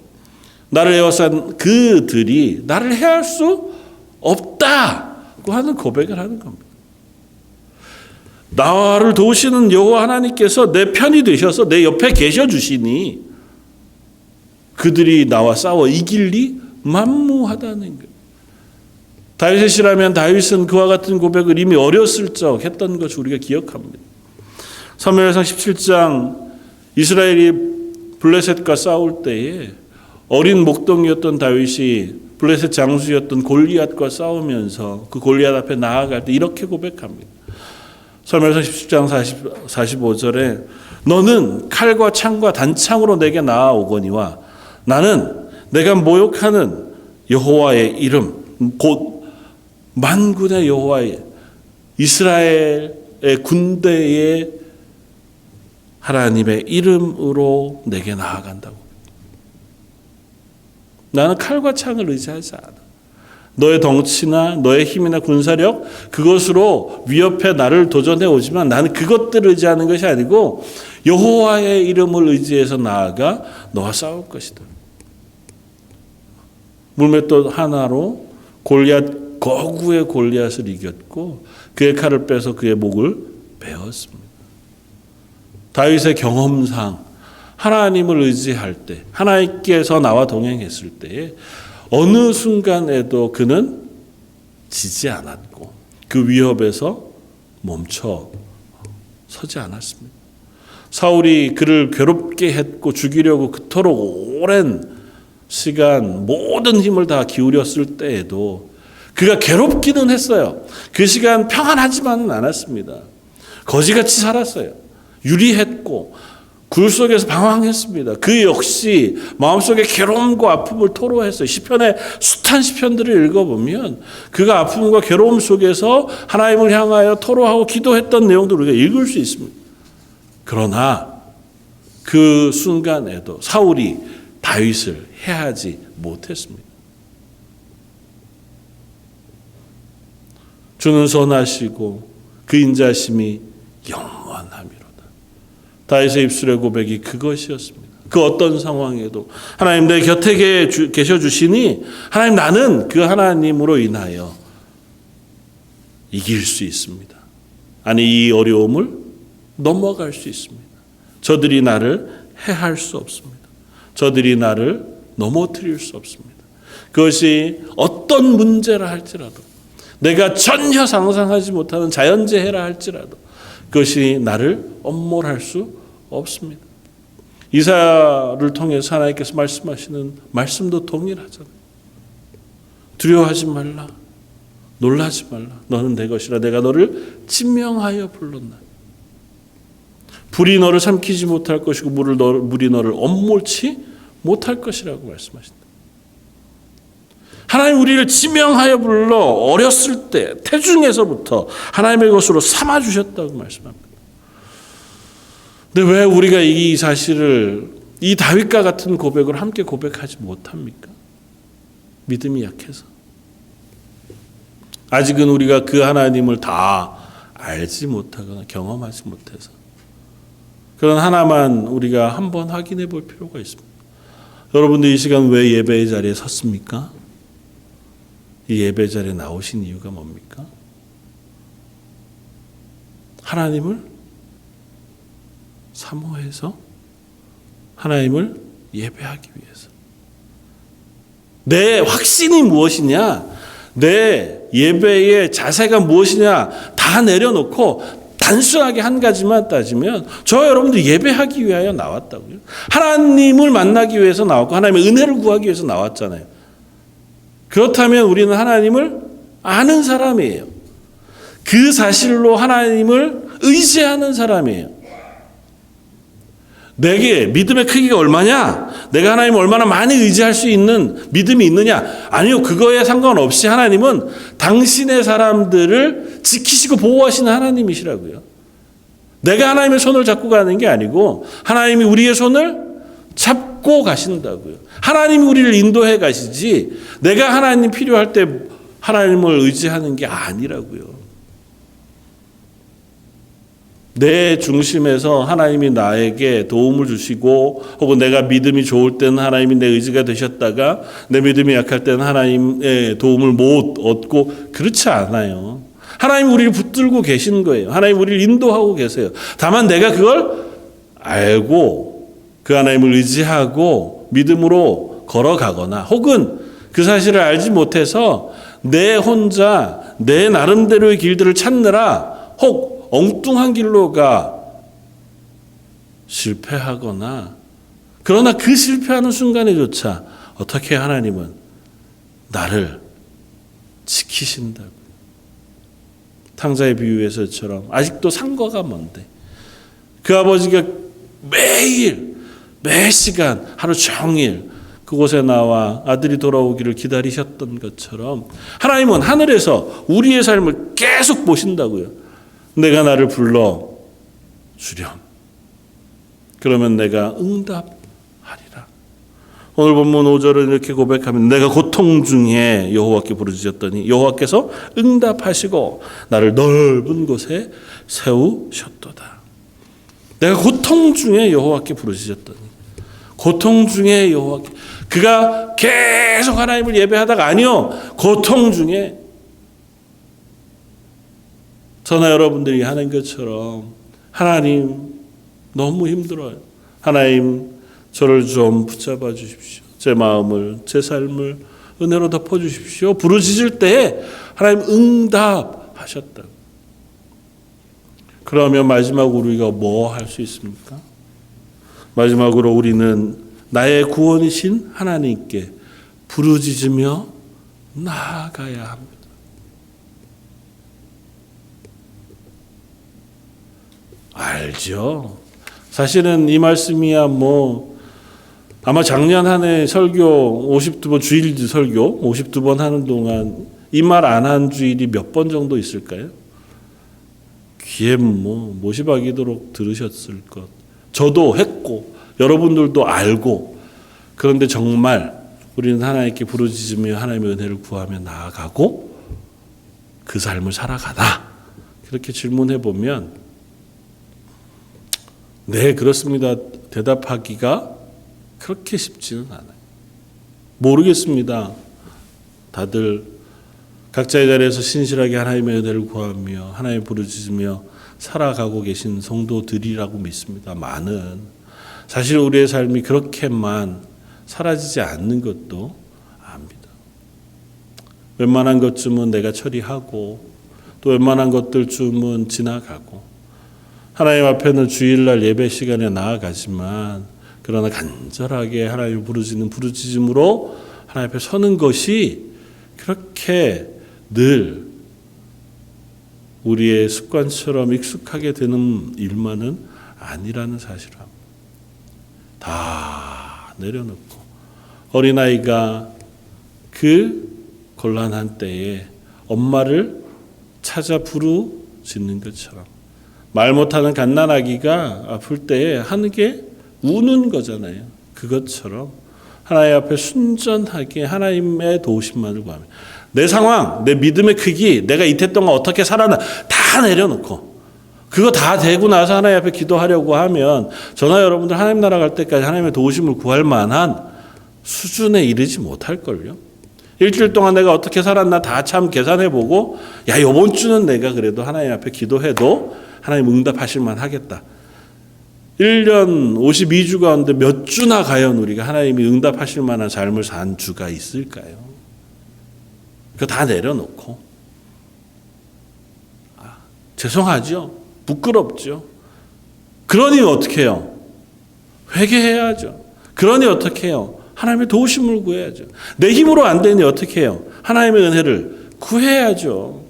나를 에워싼 그들이 나를 해할 수 없다고 하는 고백을 하는 겁니다. 나를 도우시는 여호와 하나님께서 내 편이 되셔서 내 옆에 계셔 주시니 그들이 나와 싸워 이길 리 만무하다는 거예요. 다윗의 시라면 다윗은 그와 같은 고백을 이미 어렸을 적 했던 것을 우리가 기억합니다. 사무엘상 17장 이스라엘이 블레셋과 싸울 때에 어린 목동이었던 다윗이 블레셋 장수였던 골리앗과 싸우면서 그 골리앗 앞에 나아갈 때 이렇게 고백합니다. 사무엘상 17장 45절에 너는 칼과 창과 단창으로 내게 나아오거니와 나는 내가 모욕하는 여호와의 이름 곧 만군의 여호와의 이스라엘의 군대의 하나님의 이름으로 내게 나아간다고. 나는 칼과 창을 의지하지 않아. 너의 덩치나 너의 힘이나 군사력 그것으로 위협해 나를 도전해 오지만 나는 그것들을 의지하는 것이 아니고 여호와의 이름을 의지해서 나아가 너와 싸울 것이다. 물맷돌 하나로 거구의 골리앗을 이겼고 그의 칼을 빼서 그의 목을 베었습니다. 다윗의 경험상 하나님을 의지할 때, 하나님께서 나와 동행했을 때에 어느 순간에도 그는 지지 않았고 그 위협에서 멈춰 서지 않았습니다. 사울이 그를 괴롭게 했고 죽이려고 그토록 오랜 시간 모든 힘을 다 기울였을 때에도 그가 괴롭기는 했어요. 그 시간 평안하지만은 않았습니다. 거지같이 살았어요. 유리했고 굴 속에서 방황했습니다. 그 역시 마음속에 괴로움과 아픔을 토로했어요. 시편의 숱한 시편들을 읽어보면 그가 아픔과 괴로움 속에서 하나님을 향하여 토로하고 기도했던 내용들을 우리가 읽을 수 있습니다. 그러나 그 순간에도 사울이 다윗을 해하지 못했습니다. 주는 선하시고 그 인자심이 영원함이로다. 다윗의 입술의 고백이 그것이었습니다. 그 어떤 상황에도 하나님 내 곁에 계셔 주시니 하나님 나는 그 하나님으로 인하여 이길 수 있습니다. 아니 이 어려움을 넘어갈 수 있습니다. 저들이 나를 해할 수 없습니다. 저들이 나를 넘어뜨릴 수 없습니다. 그것이 어떤 문제라 할지라도 내가 전혀 상상하지 못하는 자연재해라 할지라도 그것이 나를 엄몰할 수 없습니다. 이사야를 통해서 하나님께서 말씀하시는 말씀도 동일하잖아요. 두려워하지 말라. 놀라지 말라. 너는 내 것이라. 내가 너를 지명하여 불렀나. 불이 너를 삼키지 못할 것이고 물이 너를 엄몰치 못할 것이라고 말씀하신다. 하나님 우리를 지명하여 불러 어렸을 때 태중에서부터 하나님의 것으로 삼아주셨다고 말씀합니다. 근데 왜 우리가 이 사실을 이 다윗과 같은 고백을 함께 고백하지 못합니까? 믿음이 약해서. 아직은 우리가 그 하나님을 다 알지 못하거나 경험하지 못해서. 그런 하나만 우리가 한번 확인해 볼 필요가 있습니다. 여러분들 이 시간 왜 예배의 자리에 섰습니까? 이 예배 자리에 나오신 이유가 뭡니까? 하나님을 사모해서 하나님을 예배하기 위해서. 내 확신이 무엇이냐? 내 예배의 자세가 무엇이냐? 다 내려놓고 단순하게 한 가지만 따지면 저 여러분들 예배하기 위하여 나왔다고요. 하나님을 만나기 위해서 나왔고 하나님의 은혜를 구하기 위해서 나왔잖아요. 그렇다면 우리는 하나님을 아는 사람이에요. 그 사실로 하나님을 의지하는 사람이에요. 내게 믿음의 크기가 얼마냐? 내가 하나님을 얼마나 많이 의지할 수 있는 믿음이 있느냐? 아니요. 그거에 상관없이 하나님은 당신의 사람들을 지키시고 보호하시는 하나님이시라고요. 내가 하나님의 손을 잡고 가는 게 아니고 하나님이 우리의 손을 잡고 가신다고요. 하나님이 우리를 인도해 가시지 내가 하나님 필요할 때 하나님을 의지하는 게 아니라고요. 내 중심에서 하나님이 나에게 도움을 주시고 혹은 내가 믿음이 좋을 때는 하나님이 내 의지가 되셨다가 내 믿음이 약할 때는 하나님의 도움을 못 얻고 그렇지 않아요. 하나님 우리를 붙들고 계신 거예요. 하나님 우리를 인도하고 계세요. 다만 내가 그걸 알고 그 하나님을 의지하고 믿음으로 걸어가거나 혹은 그 사실을 알지 못해서 내 혼자 내 나름대로의 길들을 찾느라 혹 엉뚱한 길로 가 실패하거나 그러나 그 실패하는 순간에조차 어떻게 하나님은 나를 지키신다고. 탕자의 비유에서처럼 아직도 상거가 먼데 그 아버지가 매일 매 시간 하루 종일 그곳에 나와 아들이 돌아오기를 기다리셨던 것처럼 하나님은 하늘에서 우리의 삶을 계속 보신다고요. 내가 나를 불러 주렴. 그러면 내가 응답하리라. 오늘 본문 5절은 이렇게 고백하면 내가 고통 중에 여호와께 부르짖었더니 여호와께서 응답하시고 나를 넓은 곳에 세우셨도다. 내가 고통 중에 여호와께 부르짖었더니 고통 중에 여호와께 그가 계속 하나님을 예배하다가 아니요. 고통 중에 저나 여러분들이 하는 것처럼 하나님 너무 힘들어요. 하나님 저를 좀 붙잡아 주십시오. 제 마음을, 제 삶을 은혜로 덮어 주십시오. 부르짖을 때에 하나님 응답하셨다. 그러면 마지막으로 우리가 뭐 할 수 있습니까? 마지막으로 우리는 나의 구원이신 하나님께 부르짖으며 나아가야 합니다. 알죠? 사실은 이 말씀이야 아마 작년 한 해 설교 52번 주일 설교 52번 하는 동안 이 말 안 한 주일이 몇 번 정도 있을까요? 귀에 못이박이도록 들으셨을 것. 저도 했고 여러분들도 알고, 그런데 정말 우리는 하나님께 부르짖으며 하나님의 은혜를 구하며 나아가고 그 삶을 살아가나? 그렇게 질문해 보면 네, 그렇습니다. 대답하기가 그렇게 쉽지는 않아요. 모르겠습니다. 다들 각자의 자리에서 신실하게 하나님의 은혜를 구하며 하나님 부르짖으며 살아가고 계신 성도들이라고 믿습니다. 많은. 사실 우리의 삶이 그렇게만 사라지지 않는 것도 압니다. 웬만한 것쯤은 내가 처리하고 또 웬만한 것들쯤은 지나가고 하나님 앞에는 주일날 예배 시간에 나아가지만 그러나 간절하게 하나님을 부르짖는 부르짖음으로 하나님 앞에 서는 것이 그렇게 늘 우리의 습관처럼 익숙하게 되는 일만은 아니라는 사실을 합니다. 다 내려놓고 어린아이가 그 곤란한 때에 엄마를 찾아 부르짖는 것처럼 말 못하는 갓난아기가 아플 때에 하는 게 우는 거잖아요. 그것처럼 하나님 앞에 순전하게 하나님의 도우심만을 구하며 내 상황, 내 믿음의 크기, 내가 이태 동안 어떻게 살았나 다 내려놓고 그거 다 되고 나서 하나님 앞에 기도하려고 하면 저나 여러분들 하나님 나라 갈 때까지 하나님의 도우심을 구할 만한 수준에 이르지 못할걸요. 일주일 동안 내가 어떻게 살았나 다 참 계산해보고 야 이번 주는 내가 그래도 하나님 앞에 기도해도 하나님 응답하실 만하겠다. 1년 52주 가운데 몇 주나 과연 우리가 하나님이 응답하실 만한 삶을 산 주가 있을까요? 그거 다 내려놓고 죄송하죠. 부끄럽죠. 그러니 어떻게 해요? 회개해야죠. 그러니 어떻게 해요? 하나님의 도우심을 구해야죠. 내 힘으로 안 되니 어떻게 해요? 하나님의 은혜를 구해야죠.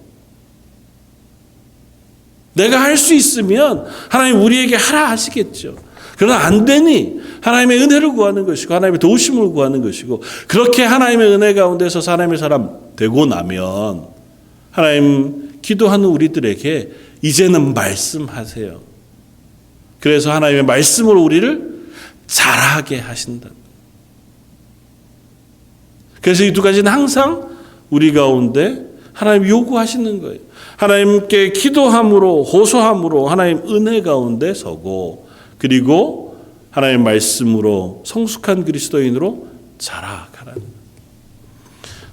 내가 할 수 있으면 하나님 우리에게 하라 하시겠죠. 그러나 안 되니 하나님의 은혜를 구하는 것이고 하나님의 도우심을 구하는 것이고 그렇게 하나님의 은혜 가운데서 하나님의 사람 되고 나면 하나님 기도하는 우리들에게 이제는 말씀하세요. 그래서 하나님의 말씀으로 우리를 자라게 하신다. 그래서 이 두 가지는 항상 우리 가운데 하나님 요구하시는 거예요. 하나님께 기도함으로 호소함으로 하나님 은혜 가운데 서고 그리고 하나님 말씀으로 성숙한 그리스도인으로 자라가라는 거예요.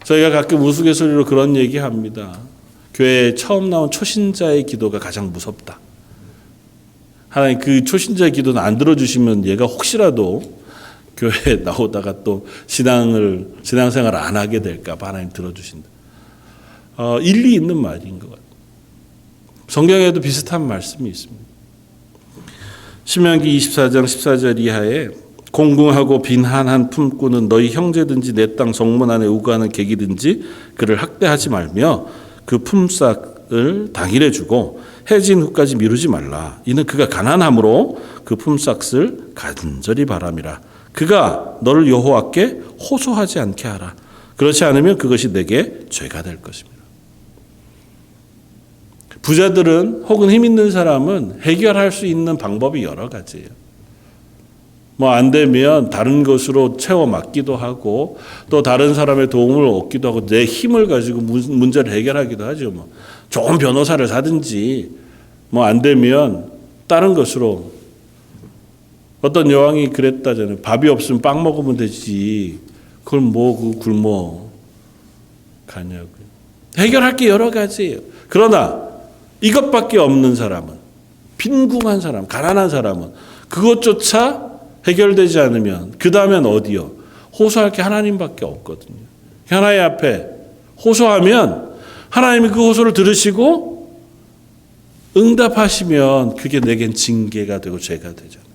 저희가 가끔 우스갯소리로 그런 얘기합니다. 교회에 처음 나온 초신자의 기도가 가장 무섭다. 하나님 그 초신자의 기도는 안 들어주시면 얘가 혹시라도 교회에 나오다가 또 신앙생활을 안 하게 될까 봐 하나님 들어주신다. 일리 있는 말인 것 같아요. 성경에도 비슷한 말씀이 있습니다. 신명기 24장 14절 이하에 공궁하고 빈한한 품꾼은 너희 형제든지 내 땅 성문 안에 우거하는 객이든지 그를 학대하지 말며 그 품삯을 당일에 주고 해진 후까지 미루지 말라. 이는 그가 가난함으로 그 품삯을 간절히 바람이라. 그가 너를 여호와께 호소하지 않게 하라. 그렇지 않으면 그것이 내게 죄가 될 것입니다. 부자들은 혹은 힘 있는 사람은 해결할 수 있는 방법이 여러 가지예요. 안 되면 다른 것으로 채워 맞기도 하고 또 다른 사람의 도움을 얻기도 하고 내 힘을 가지고 문제를 해결하기도 하죠. 좋은 변호사를 사든지 안 되면 다른 것으로 어떤 여왕이 그랬다잖아요. 밥이 없으면 빵 먹으면 되지. 그걸 굶어 가냐고요. 해결할 게 여러 가지예요. 그러나 이것밖에 없는 사람은 빈궁한 사람, 가난한 사람은 그것조차 해결되지 않으면 그 다음엔 어디요? 호소할 게 하나님밖에 없거든요. 하나님 앞에 호소하면 하나님이 그 호소를 들으시고 응답하시면 그게 내겐 징계가 되고 죄가 되잖아요.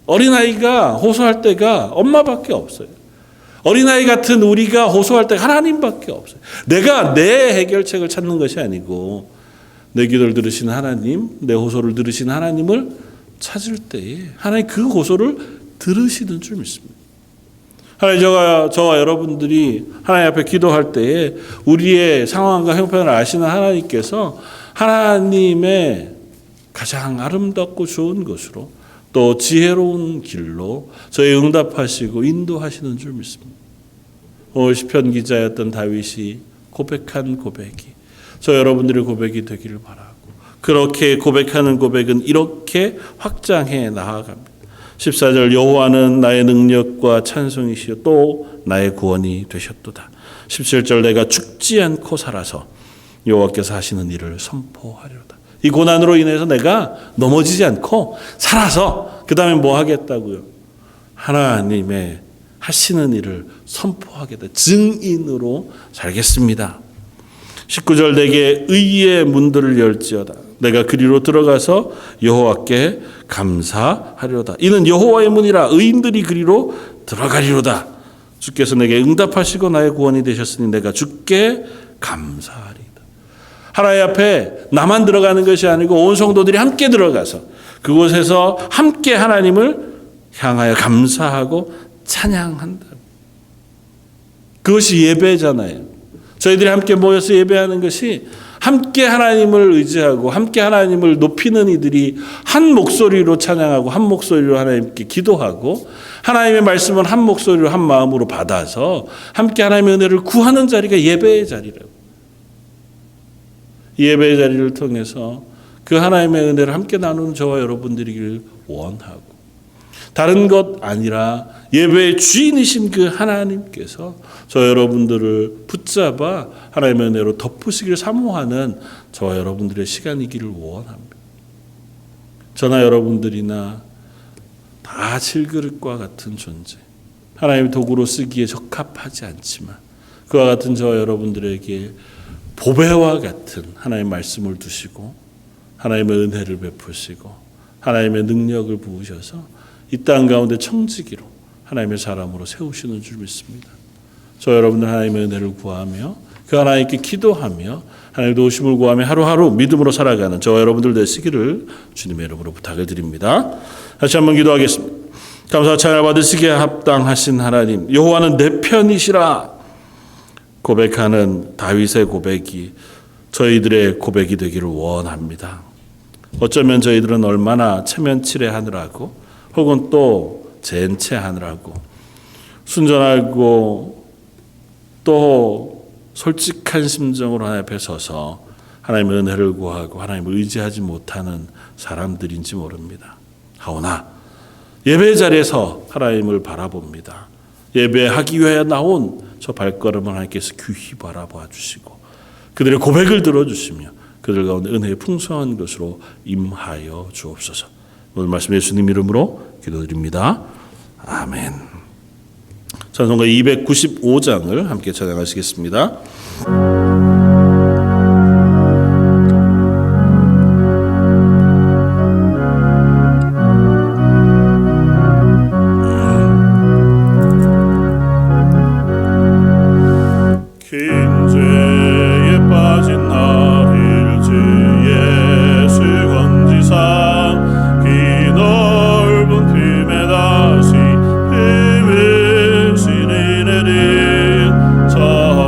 어린아이가 호소할 때가 엄마밖에 없어요. 어린아이 같은 우리가 호소할 때가 하나님밖에 없어요. 내가 내 해결책을 찾는 것이 아니고 내 기도를 들으시는 하나님, 내 호소를 들으시는 하나님을 찾을 때에 하나님 그 호소를 들으시는 줄 믿습니다. 하나님, 저와 여러분들이 하나님 앞에 기도할 때에 우리의 상황과 형편을 아시는 하나님께서 하나님의 가장 아름답고 좋은 것으로 또 지혜로운 길로 저희 응답하시고 인도하시는 줄 믿습니다. 오늘 시편 기자였던 다윗이 고백한 고백이 저 여러분들의 고백이 되기를 바라고, 그렇게 고백하는 고백은 이렇게 확장해 나아갑니다. 14절, 여호와는 나의 능력과 찬송이시요 또 나의 구원이 되셨도다. 17절, 내가 죽지 않고 살아서 여호와께서 하시는 일을 선포하리로다. 이 고난으로 인해서 내가 넘어지지 않고 살아서 그 다음에 뭐 하겠다고요? 하나님의 하시는 일을 선포하겠다. 증인으로 살겠습니다. 19절, 내게 의의 문들을 열지어다. 내가 그리로 들어가서 여호와께 감사하리로다. 이는 여호와의 문이라 의인들이 그리로 들어가리로다. 주께서 내게 응답하시고 나의 구원이 되셨으니 내가 주께 감사하리이다. 하나님 앞에 나만 들어가는 것이 아니고 온 성도들이 함께 들어가서 그곳에서 함께 하나님을 향하여 감사하고 찬양한다. 그것이 예배잖아요. 저희들이 함께 모여서 예배하는 것이 함께 하나님을 의지하고 함께 하나님을 높이는 이들이 한 목소리로 찬양하고 한 목소리로 하나님께 기도하고 하나님의 말씀을 한 목소리로 한 마음으로 받아서 함께 하나님의 은혜를 구하는 자리가 예배의 자리라고. 이 예배의 자리를 통해서 그 하나님의 은혜를 함께 나누는 저와 여러분들이길 원하고, 다른 것 아니라 예배의 주인이신 그 하나님께서 저 여러분들을 붙잡아 하나님의 은혜로 덮으시기를 사모하는 저와 여러분들의 시간이기를 원합니다. 저나 여러분들이나 다 질그릇과 같은 존재, 하나님의 도구로 쓰기에 적합하지 않지만 그와 같은 저와 여러분들에게 보배와 같은 하나님의 말씀을 두시고 하나님의 은혜를 베푸시고 하나님의 능력을 부으셔서 이 땅 가운데 청지기로 하나님의 사람으로 세우시는 줄 믿습니다. 저 여러분들 하나님의 은혜를 구하며 그 하나님께 기도하며 하나님의 도우심을 구하며 하루하루 믿음으로 살아가는 저와 여러분들 되시기를 주님의 이름으로 부탁을 드립니다. 다시 한번 기도하겠습니다. 감사와 찬양을 받으시기에 합당하신 하나님, 여호와는 내 편이시라 고백하는 다윗의 고백이 저희들의 고백이 되기를 원합니다. 어쩌면 저희들은 얼마나 체면치레하느라고 혹은 또 젠체하느라고 순전하고 또 솔직한 심정으로 하나님 앞에 서서 하나님의 은혜를 구하고 하나님을 의지하지 못하는 사람들인지 모릅니다. 하오나 예배 자리에서 하나님을 바라봅니다. 예배하기 위해 나온 저 발걸음을 하나님께서 귀히 바라봐 주시고 그들의 고백을 들어주시며 그들 가운데 은혜의 풍성한 것으로 임하여 주옵소서. 오늘 말씀 예수님 이름으로 기도드립니다. 아멘. 찬송가 295장을 함께 찬양하시겠습니다.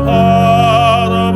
바다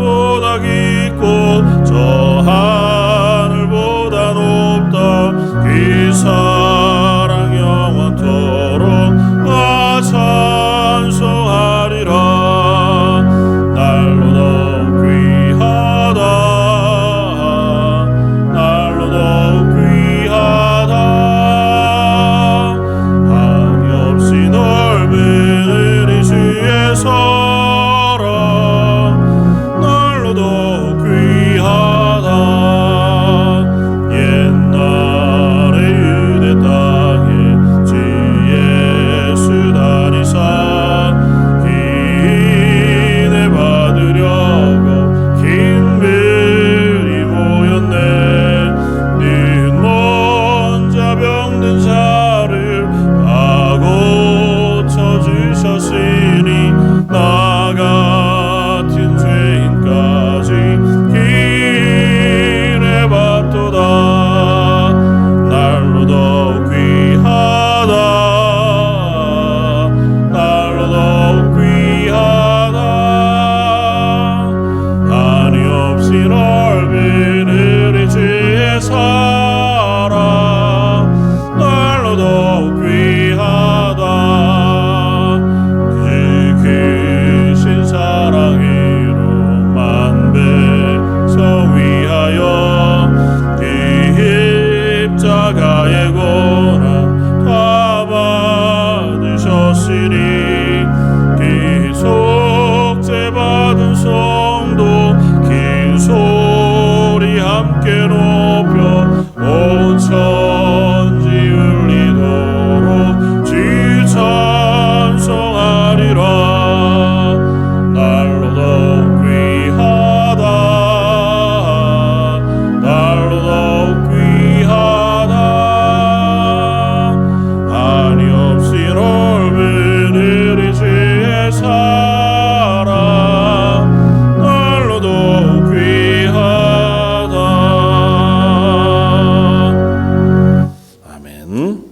천지 울리도록 주 찬송하리라. 날로 더욱 귀하다. 날로 더욱 귀하다. 한이 없이 넓은 이리 주의 사랑. 날로 더욱 귀하다. 아멘.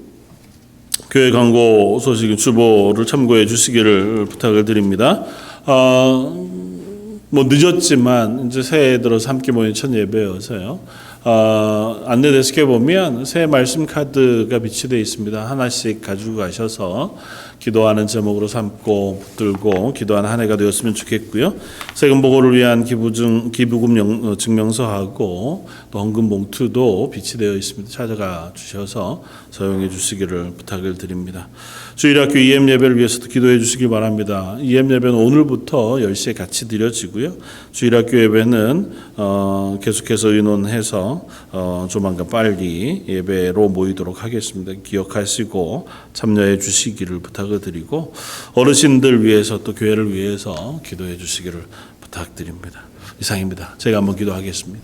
교회 광고 소식 주보를 참고해 주시기를 부탁을 드립니다. 뭐 늦었지만 이제 새해 들어서 함께 모인 첫 예배여서요. 안내 데스크에 보면 새해 말씀 카드가 비치되어 있습니다. 하나씩 가지고 가셔서 기도하는 제목으로 삼고 붙들고 기도하는 한 해가 되었으면 좋겠고요. 세금 보고를 위한 기부금 증명서하고 또 헌금 봉투도 비치되어 있습니다. 찾아가 주셔서 사용해 주시기를 부탁을 드립니다. 주일학교 EM 예배를 위해서도 기도해 주시기 바랍니다. EM 예배는 오늘부터 10시에 같이 드려지고요. 주일학교 예배는 계속해서 의논해서 조만간 빨리 예배로 모이도록 하겠습니다. 기억하시고 참여해 주시기를 부탁을 드리고 어르신들 위해서 또 교회를 위해서 기도해 주시기를 부탁드립니다. 이상입니다. 제가 한번 기도하겠습니다.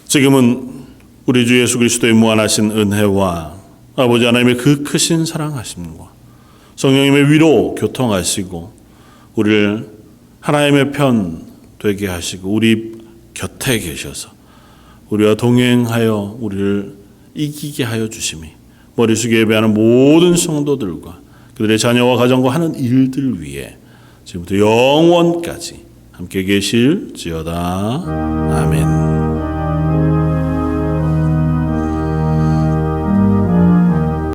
지금은 우리 주 예수 그리스도의 무한하신 은혜와 아버지 하나님의 그 크신 사랑하심과 성령님의 위로 교통하시고 우리를 하나님의 편 되게 하시고 우리 곁에 계셔서 우리와 동행하여 우리를 이기게 하여 주심이 머리 숙여 예배하는 모든 성도들과 그들의 자녀와 가정과 하는 일들 위에 지금부터 영원까지 함께 계실지어다. 아멘.